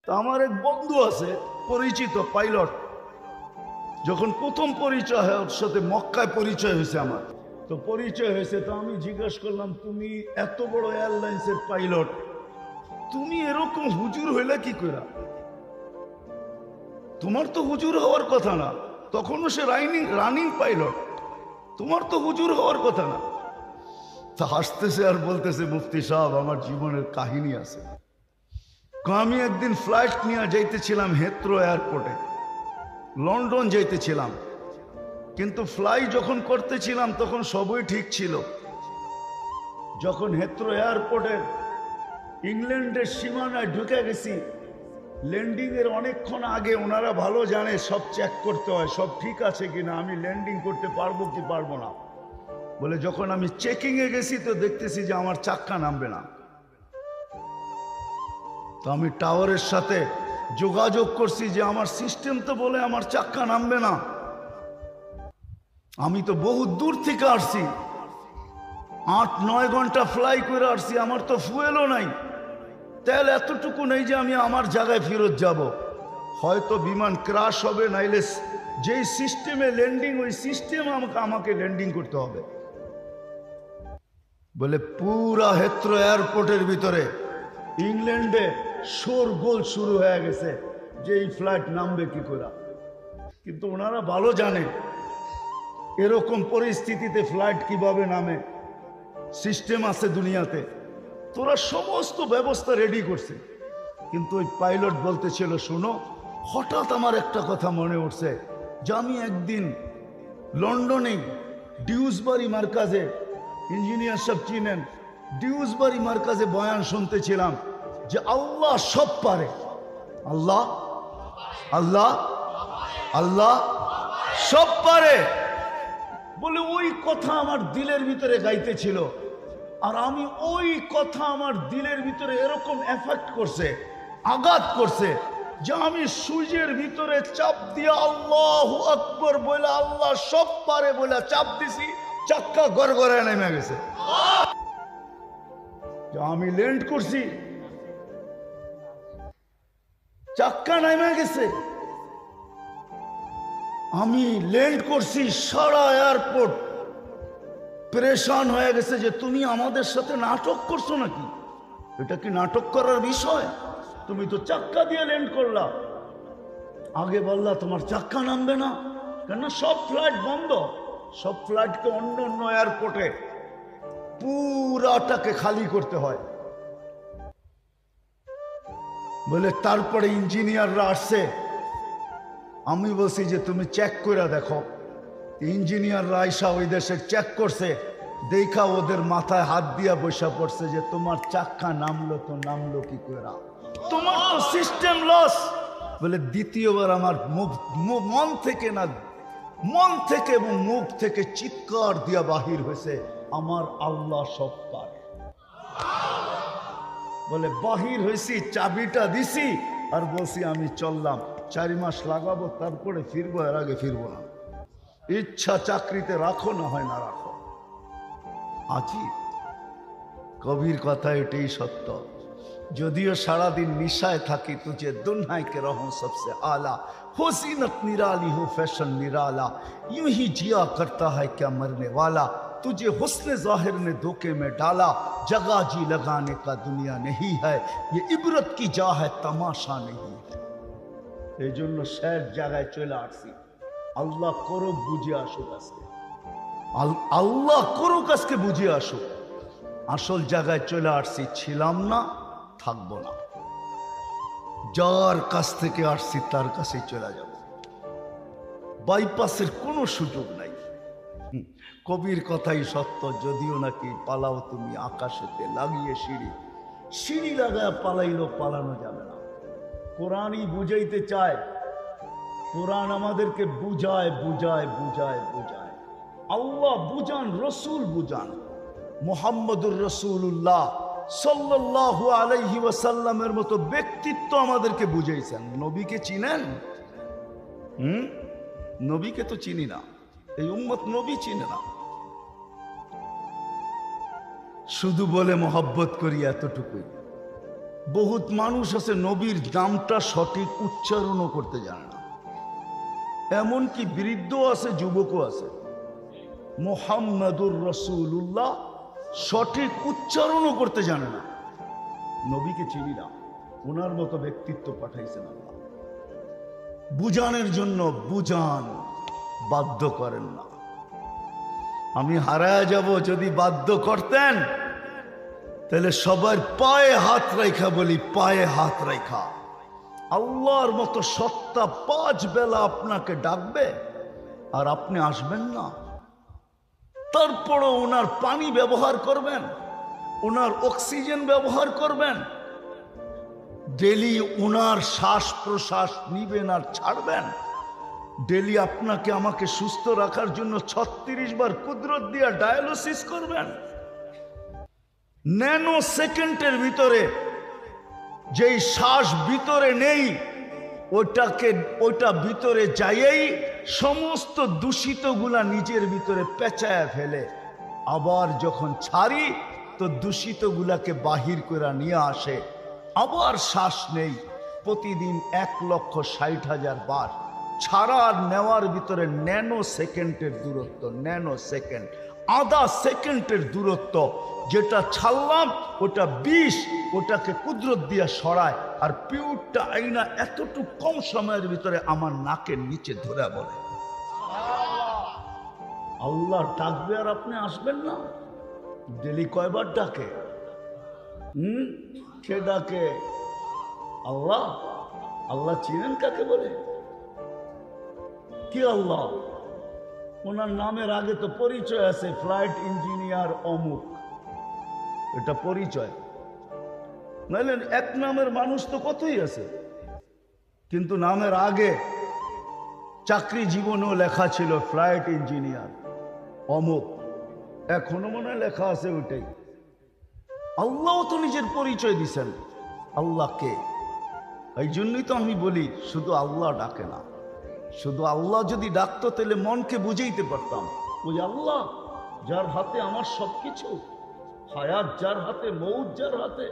তা আমার এক বন্ধু আছে পরিচিত পাইলট, যখন প্রথম পরিচয় হয় ওর সাথে মক্কায় পরিচয় হয়েছে আমার, তো পরিচয় হয়েছে, তো আমি জিজ্ঞেস করলাম তুমি এত বড় এয়ারলাইন্সের পাইলট, তুমি এরকম হুজুর হইলে কি করে? তোমার তো হুজুর হওয়ার কথা না, তখনও সে রানিং পাইলট, তোমার তো হুজুর হওয়ার কথা না। তা হাসতেছে আর বলতেছে মুফতি সাহেব আমার জীবনের কাহিনী আছে। আমি একদিন ফ্লাইট নিয়ে যাইতেছিলাম হেথ্রো এয়ারপোর্টে, লন্ডন যাইতেছিলাম, কিন্তু ফ্লাই যখন করতেছিলাম তখন সবই ঠিক ছিল। যখন হেথ্রো এয়ারপোর্টের ইংল্যান্ডের সীমানায় ঢুকে গেছি, ল্যান্ডিং এর অনেকক্ষণ আগে ওনারা ভালো জানে সব চেক করতে হয় সব ঠিক আছে কিনা, আমি ল্যান্ডিং করতে পারবো কি পারবো না। বলে যখন আমি চেকিং এ গেছি তো দেখতেছি যে আমার চাক্কা নামবে না। তো আমি টাওয়ারের সাথে যোগাযোগ করছি যে আমার সিস্টেম তো বলে আমার চাক্কা নামবে না, আমি তো বহু দূর থেকে আসছি, 8-9 ঘন্টা ফ্লাই করে আসছি, আমার তো ফুয়েলও নাই, তেল এতটুকু নেই যে আমি আমার জায়গায় ফেরত যাব। হয়তো বিমান ক্রাশ হবে, নাইলে যেই সিস্টেমে ল্যান্ডিং ওই সিস্টেম আমাকে ল্যান্ডিং করতে হবে। বলে পুরা হেথ্রো এয়ারপোর্টের ভিতরে ইংল্যান্ডে শোরগোল শুরু হয়ে গেছে যে এই ফ্লাইট নামবে কি করে। কিন্তু ওনারা ভালো জানে এরকম পরিস্থিতিতে ফ্লাইট কিভাবে নামে, সিস্টেম আছে দুনিয়াতে, তোরা সমস্ত ব্যবস্থা রেডি করছে। কিন্তু ওই পাইলট বলতেছিল শোনো, হঠাৎ আমার একটা কথা মনে উঠছে যে আমি একদিন লন্ডনে ডিউসবারি মার্কাজে, ইঞ্জিনিয়ার সব চিনেন, ডিউসবারি মার্কাজে বয়ান শুনতেছিলাম যে আল্লাহ সব পারে, আল্লাহ আল্লাহ আল্লাহ সব পারে। বলে ওই কথা আমার দিলের ভিতরে গাইতেছিল, আর আমি ওই কথা আমার দিলের ভিতরে এরকম এফেক্ট করছে, আঘাত করছে যে আমি সূর্যের ভিতরে চাপ দিয়ে আল্লাহু আকবার বলে আল্লাহ সব পারে বলে চাপ দিছি, চাক্কা গড়গড়ায় নেমে গেছে। আমি ল্যান্ড করছি, চাক্কা নেমে গেছে, আমি ল্যান্ড করছি, সারা এয়ারপোর্ট পরেশান হয়ে গেছে যে তুমি আমাদের সাথে নাটক করছো নাকি, এটা কি নাটক করার বিষয়? তুমি তো চাক্কা দিয়ে ল্যান্ড করলা, আগে বললা তোমার চাক্কা নামবে না, কেন সব ফ্লাইট বন্ধ, সব ফ্লাইটকে অন্য অন্য এয়ারপোর্টে পুরাটাকে খালি করতে হয়। বলে তারপরে ইঞ্জিনিয়াররা আসছে, আমি বলছি যে তুমি চেক করে দেখো। ইঞ্জিনিয়াররা আইসা ওই দেশের চেক করছে, দেখা ওদের মাথায় হাত দিয়া বসা পড়ছে যে তোমার চাক্কা নামলো তো নামলো কি করে, তোমার তো সিস্টেম লস। বলে দ্বিতীয়বার আমার মন থেকে না, মন থেকে এবং মুখ থেকে চিৎকার দিয়া বাহির হয়েছে আমার আল্লাহ সব পারে। বলে বাহির হয়েছি, চাবিটা দিছি আর বলছি আমি চললাম, 4 মাস লাগাবো তারপরে ফিরবো, এর আগে ফিরবো না। ইচ্ছা চাকরিতে রাখো না হয় না রাখো। আজীব কবির কথা এটাই সত্য। যদিও সারাদিন নিশায় থাকি, তুঝে দুনিয়া के रहूं सबसे आला, हो जीनत निराली हो फैशन निराला, यूं ही जिया करता है क्या मरने वाला, तुझे हुस्न जाहिर ने धोखे में डाला, जगह जी लगाने का दुनिया नहीं है, ये इबरत की जा है तमाशा नहीं है। এই জন্য শেষ জায়গায় চলে আসছি, আল্লাহ করুক বুঝে আসুক আজকে, আল্লাহ করুক আজকে বুঝে আসুক। আসল জায়গায় চলে আসছি, ছিলাম না, থাকবো না, যার কাছ থেকে আসছি তার কাছেই চলে যাব, বাইপাসের কোনো সুযোগ নাই। কবির কথাই সত্য, যদিও নাকি পালাও তুমি আকাশেতে লাগিয়ে সিঁড়ি, সিঁড়ি লাগায় পালাইলো পালানো যাবে না। কোরআনই বুঝাইতে চায়, কোরআন আমাদেরকে বুঝায় বুঝায় বুঝায় বুঝায়, আল্লাহ বুঝান, রসুল বুঝান, মুহাম্মদুর রাসূলুল্লাহ সাল্লাল্লাহু আলাইহি ওয়াসাল্লামের মতো ব্যক্তিত্ব আমাদেরকে বুঝাইছেন। নবীকে চিনেন? নবীকে তো চিনি না, এই উম্মত নবী চিনে না, শুধু বলে মোহাব্বত করি এতটুকুই। বহুত মানুষ আছে নবীর নামটা সঠিক উচ্চারণও করতে জানে না, এমনকি বৃদ্ধ আছে, যুবকও আছে। মুহাম্মাদুর রাসূলুল্লাহ সঠিক উচ্চারণও করতে জানে না। নবীকে চিনি না, ওনার মতো ব্যক্তিত্ব পাঠাইছেন আল্লাহ। বুঝানোর জন্য বুঝান, বাধ্য করেন না। আমি হারায় যাব যদি বাধ্য করতেন, তাহলে সবার পায়ে হাত রাখা বলি, পায়ে হাত রাখা। আল্লাহর মতো সত্তা 5 বেলা আপনাকে ডাকবে আর আপনি আসবেন না। তারপরও ওনার পানি ব্যবহার করবেন, ওনার অক্সিজেন ব্যবহার করবেন, ডেলি ওনার শ্বাস প্রশ্বাস নিবেন আর ছাড়বেন। ডেলি আপনাকে আমাকে সুস্থ রাখার জন্য 36 বার কুদরত দিয়া ডায়ালিসিস করবেন। ন্যানো সেকেন্ডের ভিতরে যেই শ্বাস ভিতরে নেই, ওটা ভিতরে যাইয়েই সমস্ত দূষিতগুলা নিজের ভিতরে পেঁচায় ফেলে। আবার যখন ছাড়ি তো দূষিতগুলাকে বাহির করে নিয়ে আসে। আবার শ্বাস নেই। প্রতিদিন 1,60,000 বার ছাড়া আর নেওয়ার ভিতরে ন্যানো সেকেন্ডের দূরত্ব, ন্যানো সেকেন্ড, আধা সেকেন্ডের দূরত্ব। যেটা ছাড়লাম ওটা 20, ওটাকে কুদরত দিয়া সরায়। আর পিউরটা আইনা এতটুকু কম সময়ের ভিতরে আমার নাকের নিচে ধরে বলে আল্লাহ ডাকবে আর আপনি আসবেন না। ডেলি কয়বার ডাকে? কে ডাকে? আল্লাহ। আল্লাহ চিনেন কাকে বলে? কি আল্লাহ? ওনার নামের আগে তো পরিচয় আছে, ফ্লাইট ইঞ্জিনিয়ার অমুক, এটা পরিচয়। নাইলে এক নামের মানুষ তো কতই আছে, কিন্তু নামের আগে চাকরি জীবনেও লেখা ছিল ফ্লাইট ইঞ্জিনিয়ার অমুক, এখনো মনে হয় লেখা আছে ওইটাই। আল্লাহ তো নিজের পরিচয় দিছেন। আল্লাহকে এই জন্যই তো আমি বলি শুধু আল্লাহ ডাকে না। শুধু আল্লাহ যদি ডাকতো তাহলে মনকে বুঝাইতে পারতাম, ওই আল্লাহ যার হাতে আমার সবকিছু, হায়াত যার হাতে, মৌত যার হাতে,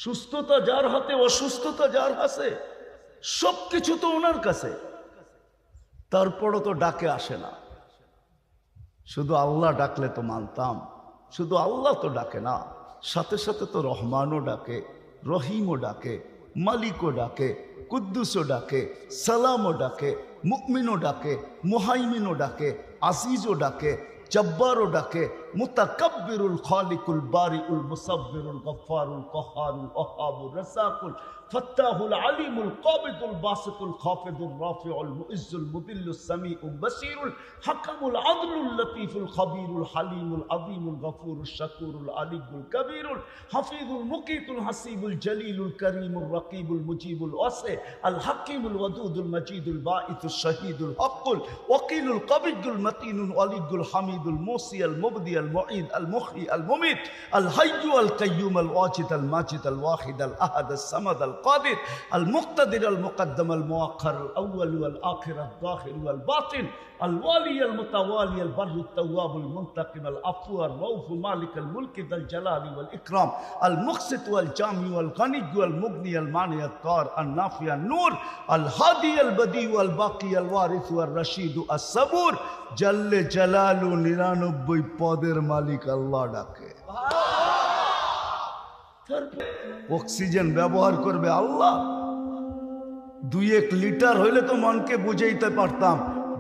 সুস্থতা যার হাতে, অসুস্থতা যার হাতে, সবকিছু তো ওনার কাছে। তারপরও তো ডাকে আসে না। শুধু আল্লাহ ডাকলে তো মানতাম। শুধু আল্লাহ তো ডাকে না, সাথে সাথে তো রহমানও ডাকে, রহিমও ডাকে, মালিকও ডাকে, কুদ্দুসও ডাকে, সালামও ডাকে, মুমিনও ডাকে, মুহাইমিনও ডাকে, আজিজও ডাকে, জব্বারও ডাকে, মুতাকাব্বিরুল খালিকুল বারিউল মুসাব্বিরুল গফফারুল কহারুল ওহাবুর রাসাকুল ফাত্তাহুল আলিমুল কাবিদুল বাসিতুল খাফিদুর রাফিউল মুইজ্জুল মুদিল্লুস সামিউল বাসিরুল হাকামুল আদলুল লতীফুল খবীরুল হালিমুল আযীমুল গফুরুশ শাকুরুল আলিয়ুল কবীরুল হাফিজুল মুকিতুল হাসিবুল জলিলুল করিমুর রকিবুল মুজিবুল ওয়াসি আল হাকিমুল ওয়াদুদুল মজিদুল বাঈতুশ শহীদুল হকুল ওয়াকিলুল কবিদুল মতিনুল ওয়ালিদুল হামিদুল মুসি আল মুবদি আল মুঈদ আল মুহয়ি আল মুমিত আল হাইয়্যু আল কাইয়্যুম আল ওয়াজিদ আল মাজিদ আল ওয়াহিদ আল আহাদ আল সামাদ আল القادر المقتدر المقدم المؤخر الأول والآخر الظاهر والباطن الوالي المتوالي البر التواب المنتقم العفو الرؤوف مالك الملك ذا الجلال والإكرام المقسط والجامع والغني والمغني المانع الضار النافع النور الهادي البديع الباقي الوارث والرشيد الصبور جل جلاله 99 পদের মালিক আল্লাহ ডাকে। অক্সিজেন ব্যবহার করবে আল্লাহ। 2-1 লিটার হইলে তো মনকে বুঝাইতে পারতাম।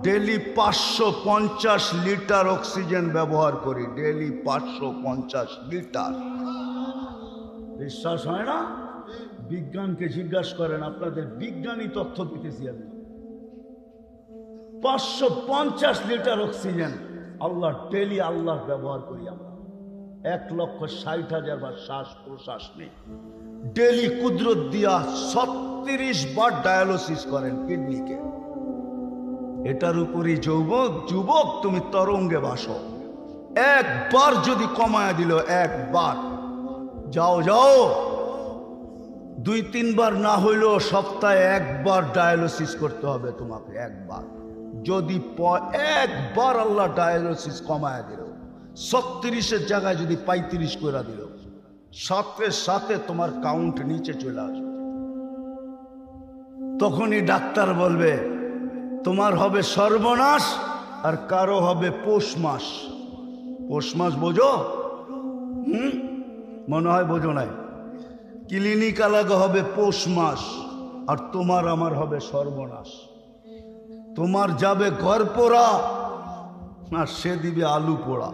ডেলি 550 লিটার অক্সিজেন ব্যবহার করি, ডেলি 550 লিটার। বিশ্বাস হয় না? বিজ্ঞানকে জিজ্ঞাসা করেন, আপনাদের বিজ্ঞানী তথ্য দিতেছি আমি। 550 লিটার অক্সিজেন আল্লাহ ডেলি আল্লাহ ব্যবহার করি আমরা। 1,60,000 বার শ্বাস প্রশ্বাস নেই। ডেলি কুদরত দিয়া 36 বার ডায়ালিসিস করেন কিডনিকে। এটার উপরই যুবক তুমি তরঙ্গে ভাসো। একবার যদি কমায় দিল, একবার যাও 2-3 বার না হইলেও সপ্তাহে একবার ডায়ালিসিস করতে হবে তোমাকে। একবার যদি একবার আল্লাহ ডায়ালিসিস কমায় দিল, 36-এর জায়গায় যদি 35 করে দিল, সাথে সাথে তোমার কাউন্ট নিচে চলে আসবে। তখনই ডাক্তার বলবে তোমার হবে সর্বনাশ, আর কারো হবে পৌষ মাস। পৌষ মাস বোঝো? মনে হয় বোঝো নাই। ক্লিনিক আলাদা হবে পৌষ মাস, আর তোমার আমার হবে সর্বনাশ। তোমার যাবে ঘর পোড়া, আর সে দিবে আলু পোড়া।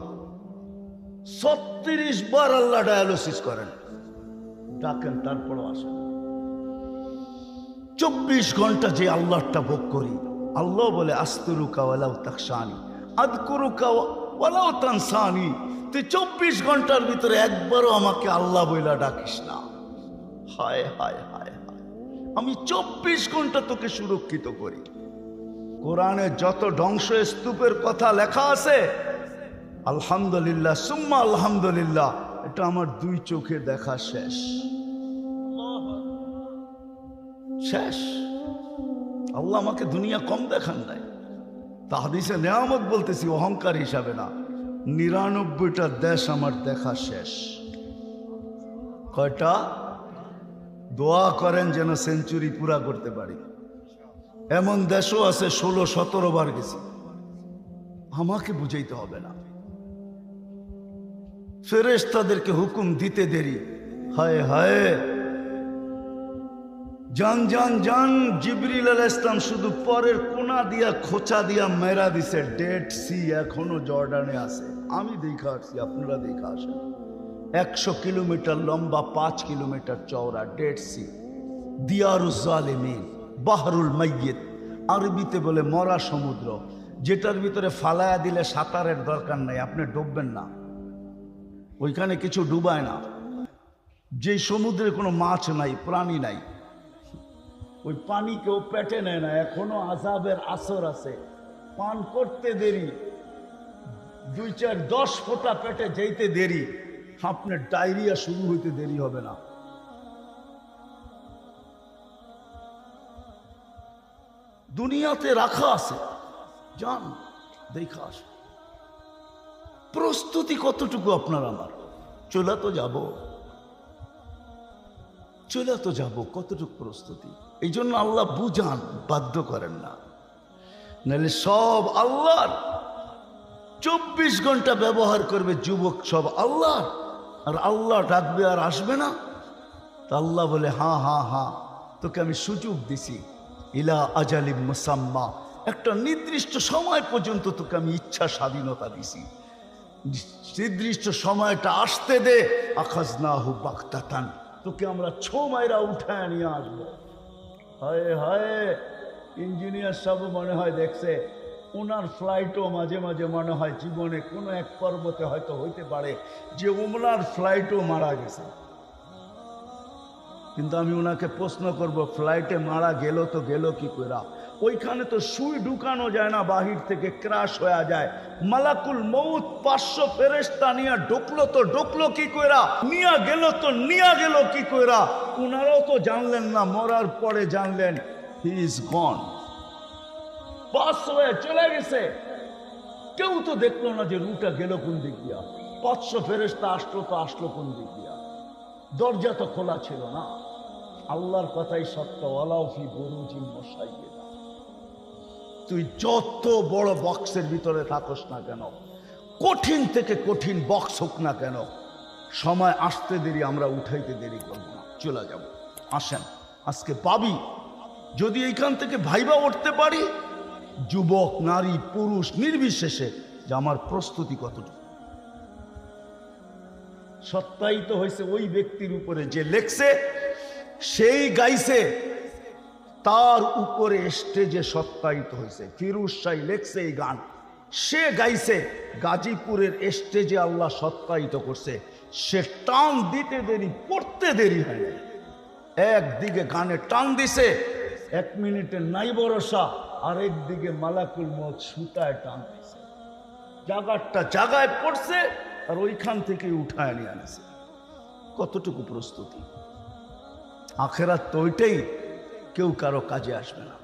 36 বার আল্লাহ ডায়ালিসিস করেন, ডাকেন, তারপরও আসেন। 24 ঘন্টা যে আল্লাহটা ভোগ করি, আল্লাহ বলে আস্তুরুকা ওয়ালাউ তাকশানি আযকুরুকা ওয়ালাউ তানসানি। তুই 24 ঘন্টার ভিতরে একবারও আমাকে আল্লাহ বইলা ডাকিস না। হায় হায় হায় হায়, আমি 24 ঘন্টা তোকে সুরক্ষিত করি। কোরআনে যত ধ্বংস স্তূপের কথা লেখা আছে, আলহামদুলিল্লাহ সুম্মা আলহামদুলিল্লাহ, এটা আমার 2 চোখে দেখা শেষ। শেষ। আল্লাহ আমাকে দুনিয়া কম দেখান নাই। তা হাদিসে নেয়ামত বলতেছি, অহংকার হিসাবে না। 99টা দেশ আমার দেখা শেষ। কয়টা? দোয়া করেন যেন সেঞ্চুরি পুরা করতে পারি। এমন দেশও আছে 16-17 বার গেছি। আমাকে বুঝাইতে হবে না। ফেরেশতাদেরকে হুকুম দিতে দেরি। হায় হায়, জান জান জান। জিবরিল আলাইহিস সালাম শুধু পরের কোনা দিয়া খোঁচা দিয়া মেরা দিছে। ডেড সি এখনো জর্ডানে আছে। আমি দেখা আসছি, আপনারা দেখা আসেন। 100 কিলোমিটার লম্বা, 5 কিলোমিটার চওড়া ডেড সি, দিয়ারুজ জালিমিন, বাহরুল মাইয়িত, আরবিতে বলে মরা সমুদ্র, যেটার ভিতরে ফালায়া দিলে সাঁতারের দরকার নাই, আপনি ডুববেন না। ওইখানে কিছু ডুবায় না। যে সমুদ্রে কোনো মাছ নাই, প্রাণী নাই, ওই পানি কেউ পেটে নেয় না। এখনো আযাবের আসর আছে। পান করতে দেরি, 2-4-10 ফোঁটা পেটে যেতে দেরি, আপনার ডায়রিয়া শুরু হইতে দেরি হবে না। দুনিয়াতে রাখা আছে, যান দেখা আসে। প্রস্তুতি কতটুকু আপনার আমার? চলে তো যাব, চলে তো যাব, কতটুকু প্রস্তুতি? এই জন্য আল্লাহ বুঝান, বাধ্য করেন না। নাহলে সব আল্লাহর। 24 ঘন্টা ব্যবহার করবে যুবক, সব আল্লাহর। আর আল্লাহ ডাকবে আর আসবে না। তা আল্লাহ বলে হ্যাঁ হ্যাঁ হ্যাঁ, তোকে আমি সুযোগ দিছি। ইলা আজালিম মুসাম্মা, একটা নির্দিষ্ট সময় পর্যন্ত তোকে আমি ইচ্ছা স্বাধীনতা দিছি। নির্দিষ্ট সময়টা আসতে দে, আখাজনাহু বাগতাতান, তোকে আমরা ছো মাইরা উঠায় নিয়ে আসবো। হায় হায়, ইঞ্জিনিয়ার সব মনে হয় দেখছে, ওনার ফ্লাইটও মাঝে মাঝে মনে হয় জীবনে কোনো এক পর্বতে হয়তো হইতে পারে যে ওনার ফ্লাইটও মারা গেছে। কিন্তু আমি ওনাকে প্রশ্ন করব, ফ্লাইটে মারা গেল তো গেল কি কইরা? ওইখানে তো সুই ঢুকানো যায় না, বাহির থেকে ক্রাশ হয়ে যায়। মালাকুল মউত 500 ফেরেশতা নিয়ে ঢুকলো তো ঢুকলো কি কইরা, নিয়া গেল তো নিয়া গেল কি কইরা? ওনারাও তো জানলেন না, মরার পরে জানলেন হি ইজ গন, পাস হয়ে চলে গেছে। কেউ তো দেখলো না যে রুটা গেল কোন দিক দিয়া। 500 ফেরেশতা আসলো তো আসলো কোন দিক দিয়া? দরজা তো খোলা ছিল না। আল্লাহর কথাই সত্য, ওয়ালাউ ফি বুরুজিন মুশাইয়্যিদা। তুই যত বড় বক্সের ভিতরে থাকস না কেন, কঠিন থেকে কঠিন বক্স হোক না কেন, সময় আসতে দেরি, আমরা উঠাইতে দেরি করব না, চলে যাব। আসেন আজকে পাবি, যদি এইখান থেকে ভাইবা উঠতে পারি, যুবক নারী পুরুষ নির্বিশেষে, যে আমার প্রস্তুতি কতটুকু। সত্যায়িত হয়েছে ওই ব্যক্তির উপরে যে লেখছে, সেই গাইছে, তার উপরে স্টেজে সত্যায়িত হয়েছে। ফিরোজ শাহ লেখছে এই গান, সে গাইছে, গাজীপুরের স্টেজে আল্লাহ সত্যায়িত করছে। সে টান দিতে দেরি, পড়তে দেরি হয় না। একদিকে গানে টান দিছে, 1 মিনিটে নাই ভরসা, আরেকদিকে মালাকুল মউত সুতায় টান দিছে, জায়গাটা জায়গায় পড়ছে, আর ওইখান থেকে উঠায় নিয়ে আনছে। কতটুকু প্রস্তুতি? আখেরাত তো ওইটাই, কেউ কারো কাজে আসবে না।